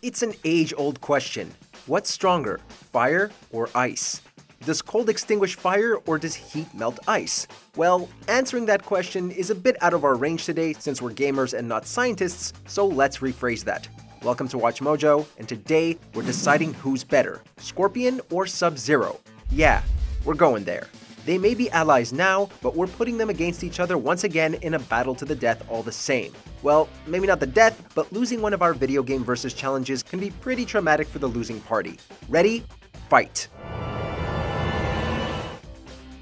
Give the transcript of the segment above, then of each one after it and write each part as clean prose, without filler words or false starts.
It's an age-old question. What's stronger, fire or ice? Does cold extinguish fire or does heat melt ice? Well, answering that question is a bit out of our range today since we're gamers and not scientists, so let's rephrase that. Welcome to Watch Mojo, and today we're deciding who's better, Scorpion or Sub-Zero. Yeah, we're going there. They may be allies now, but we're putting them against each other once again in a battle to the death all the same. Well, maybe not the death, but losing one of our video game versus challenges can be pretty traumatic for the losing party. Ready? Fight!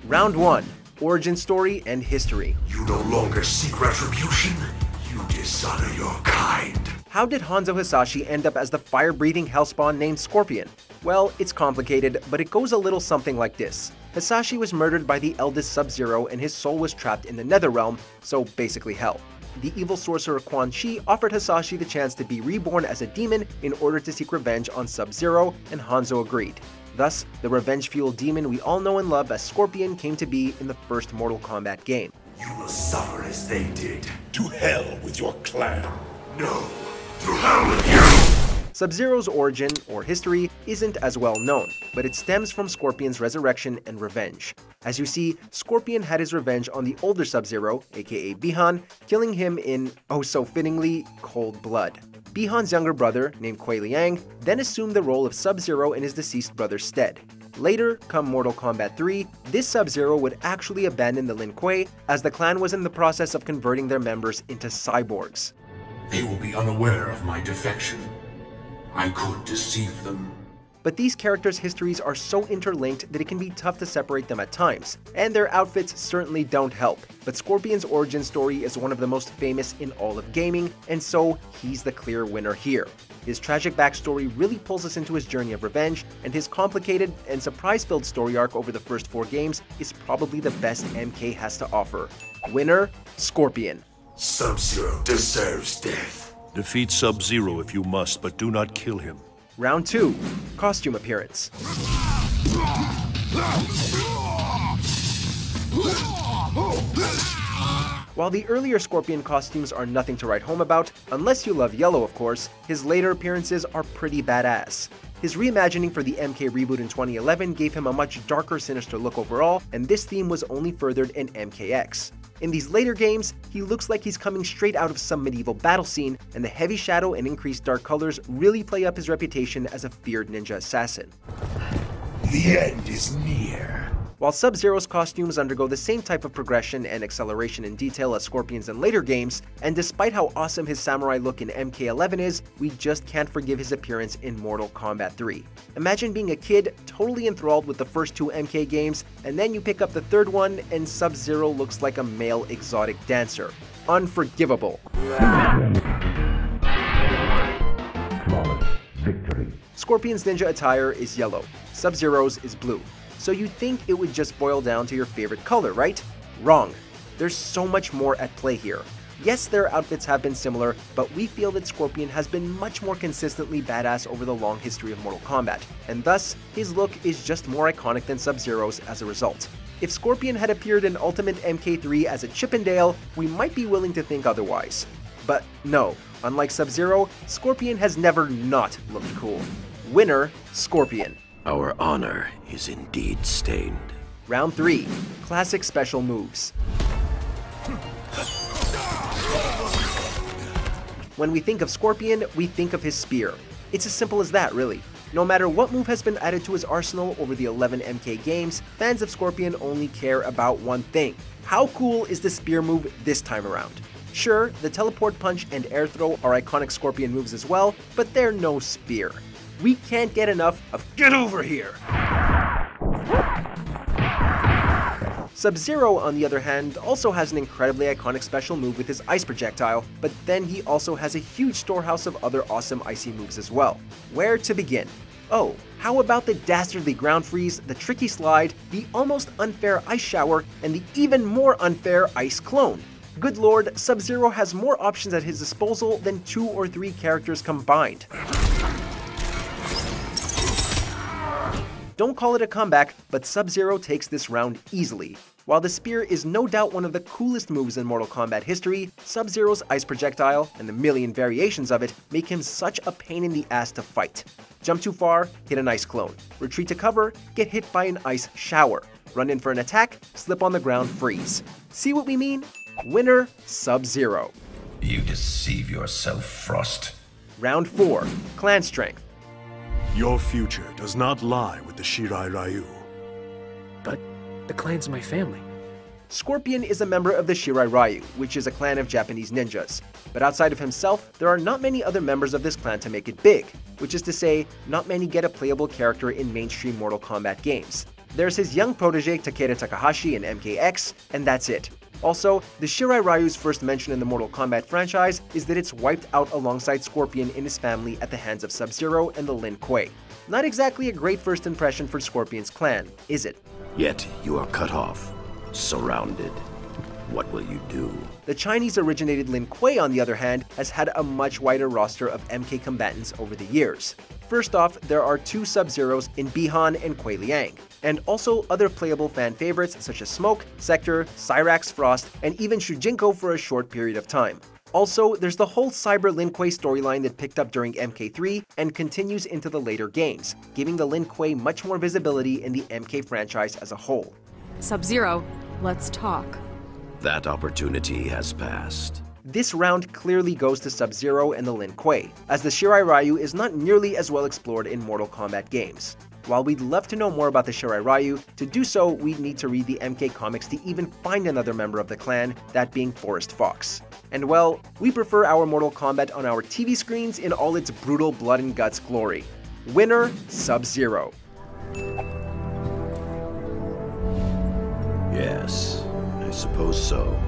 Round 1. Origin Story and History. You no longer seek retribution, you dishonor your kind. How did Hanzo Hasashi end up as the fire-breathing hellspawn named Scorpion? Well, it's complicated, but it goes a little something like this. Hasashi was murdered by the eldest Sub-Zero and his soul was trapped in the Netherrealm, so basically hell. The evil sorcerer Quan Chi offered Hasashi the chance to be reborn as a demon in order to seek revenge on Sub-Zero, and Hanzo agreed. Thus, the revenge-fueled demon we all know and love as Scorpion came to be in the first Mortal Kombat game. You will suffer as they did. To hell with your clan. No, to hell with you! Sub-Zero's origin, or history, isn't as well known, but it stems from Scorpion's resurrection and revenge. As you see, Scorpion had his revenge on the older Sub-Zero, aka Bi-Han, killing him in, oh so fittingly, cold blood. Bi-Han's younger brother, named Kuei Liang, then assumed the role of Sub-Zero in his deceased brother's stead. Later, come Mortal Kombat 3, this Sub-Zero would actually abandon the Lin Kuei, as the clan was in the process of converting their members into cyborgs. They will be unaware of my defection. I could deceive them. But these characters' histories are so interlinked that it can be tough to separate them at times, and their outfits certainly don't help. But Scorpion's origin story is one of the most famous in all of gaming, and so he's the clear winner here. His tragic backstory really pulls us into his journey of revenge, and his complicated and surprise-filled story arc over the first 4 games is probably the best MK has to offer. Winner, Scorpion. Sub-Zero deserves death. Defeat Sub-Zero if you must, but do not kill him. Round 2. Costume appearance. While the earlier Scorpion costumes are nothing to write home about, unless you love yellow of course, his later appearances are pretty badass. His reimagining for the MK reboot in 2011 gave him a much darker, sinister look overall, and this theme was only furthered in MKX. In these later games, he looks like he's coming straight out of some medieval battle scene, and the heavy shadow and increased dark colors really play up his reputation as a feared ninja assassin. The end is near. While Sub-Zero's costumes undergo the same type of progression and acceleration in detail as Scorpion's in later games, and despite how awesome his samurai look in MK11 is, we just can't forgive his appearance in Mortal Kombat 3. Imagine being a kid, totally enthralled with the first 2 MK games, and then you pick up the third one and Sub-Zero looks like a male exotic dancer. Unforgivable. Flawless victory. Scorpion's ninja attire is yellow, Sub-Zero's is blue. So you'd think it would just boil down to your favorite color, right? Wrong. There's so much more at play here. Yes, their outfits have been similar, but we feel that Scorpion has been much more consistently badass over the long history of Mortal Kombat, and thus, his look is just more iconic than Sub-Zero's as a result. If Scorpion had appeared in Ultimate MK3 as a Chippendale, we might be willing to think otherwise. But no, unlike Sub-Zero, Scorpion has never not looked cool. Winner, Scorpion. Our honor is indeed stained. Round 3. Classic special moves. When we think of Scorpion, we think of his spear. It's as simple as that, really. No matter what move has been added to his arsenal over the 11 MK games, fans of Scorpion only care about one thing. How cool is the spear move this time around? Sure, the teleport punch and air throw are iconic Scorpion moves as well, but they're no spear. We can't get enough of "get over here." Sub-Zero, on the other hand, also has an incredibly iconic special move with his ice projectile, but then he also has a huge storehouse of other awesome icy moves as well. Where to begin? Oh, how about the dastardly ground freeze, the tricky slide, the almost unfair ice shower, and the even more unfair ice clone? Good lord, Sub-Zero has more options at his disposal than 2 or 3 characters combined. Don't call it a comeback, but Sub-Zero takes this round easily. While the spear is no doubt one of the coolest moves in Mortal Kombat history, Sub-Zero's ice projectile, and the million variations of it, make him such a pain in the ass to fight. Jump too far, hit an ice clone. Retreat to cover, get hit by an ice shower. Run in for an attack, slip on the ground, freeze. See what we mean? Winner, Sub-Zero. You deceive yourself, Frost. Round 4, Clan Strength. Your future does not lie with the Shirai Ryu. But the clan's my family. Scorpion is a member of the Shirai Ryu, which is a clan of Japanese ninjas. But outside of himself, there are not many other members of this clan to make it big, which is to say, not many get a playable character in mainstream Mortal Kombat games. There's his young protege Takeda Takahashi in MKX, and that's it. Also, the Shirai Ryu's first mention in the Mortal Kombat franchise is that it's wiped out alongside Scorpion and his family at the hands of Sub-Zero and the Lin Kuei. Not exactly a great first impression for Scorpion's clan, is it? Yet you are cut off, surrounded. What will you do? The Chinese-originated Lin Kuei, on the other hand, has had a much wider roster of MK combatants over the years. First off, there are 2 Sub-Zeros in Bi-Han and Kuei Liang, and also other playable fan favorites such as Smoke, Sector, Cyrax Frost, and even Shujinko for a short period of time. Also, there's the whole Cyber Lin Kuei storyline that picked up during MK3 and continues into the later games, giving the Lin Kuei much more visibility in the MK franchise as a whole. Sub-Zero, let's talk. That opportunity has passed. This round clearly goes to Sub-Zero and the Lin Kuei, as the Shirai Ryu is not nearly as well explored in Mortal Kombat games. While we'd love to know more about the Shirai Ryu, to do so we'd need to read the MK comics to even find another member of the clan, that being Forest Fox. And well, we prefer our Mortal Kombat on our TV screens in all its brutal blood and guts glory. Winner, Sub-Zero. Yes, I suppose so.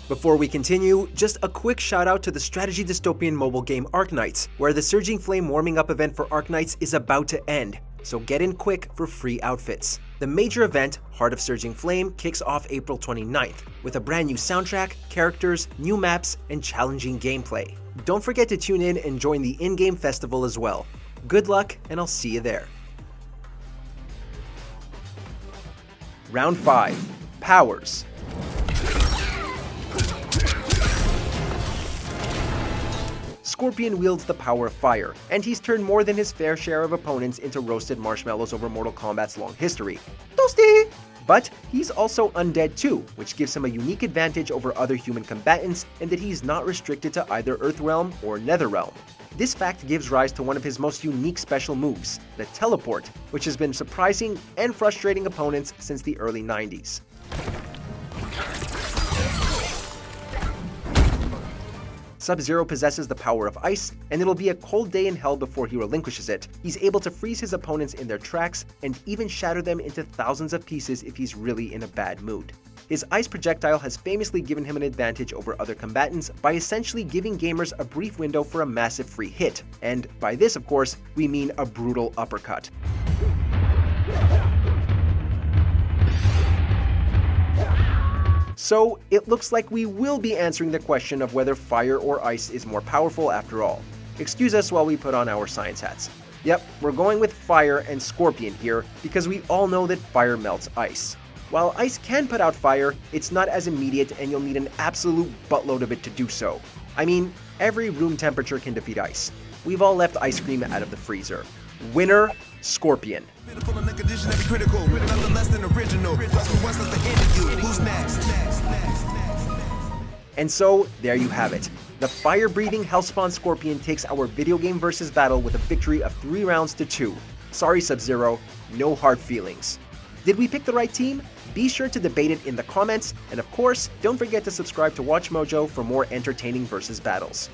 Before we continue, just a quick shout out to the strategy dystopian mobile game Arknights, where the Surging Flame warming up event for Arknights is about to end, so get in quick for free outfits. The major event, Heart of Surging Flame, kicks off April 29th, with a brand new soundtrack, characters, new maps, and challenging gameplay. Don't forget to tune in and join the in-game festival as well. Good luck, and I'll see you there. Round 5, Powers. Scorpion wields the power of fire, and he's turned more than his fair share of opponents into roasted marshmallows over Mortal Kombat's long history. Toasty! But he's also undead too, which gives him a unique advantage over other human combatants in that he's not restricted to either Earthrealm or Netherrealm. This fact gives rise to one of his most unique special moves, the Teleport, which has been surprising and frustrating opponents since the early 90s. Sub-Zero possesses the power of ice, and it'll be a cold day in hell before he relinquishes it. He's able to freeze his opponents in their tracks, and even shatter them into thousands of pieces if he's really in a bad mood. His ice projectile has famously given him an advantage over other combatants by essentially giving gamers a brief window for a massive free hit, and by this, of course, we mean a brutal uppercut. So, it looks like we will be answering the question of whether fire or ice is more powerful after all. Excuse us while we put on our science hats. Yep, we're going with fire and Scorpion here because we all know that fire melts ice. While ice can put out fire, it's not as immediate and you'll need an absolute buttload of it to do so. I mean, every room temperature can defeat ice. We've all left ice cream out of the freezer. Winner, Scorpion. And so, there you have it. The fire-breathing Hellspawn Scorpion takes our video game versus battle with a victory of 3 rounds to 2. Sorry, Sub-Zero, no hard feelings. Did we pick the right team? Be sure to debate it in the comments, and of course, don't forget to subscribe to WatchMojo for more entertaining versus battles.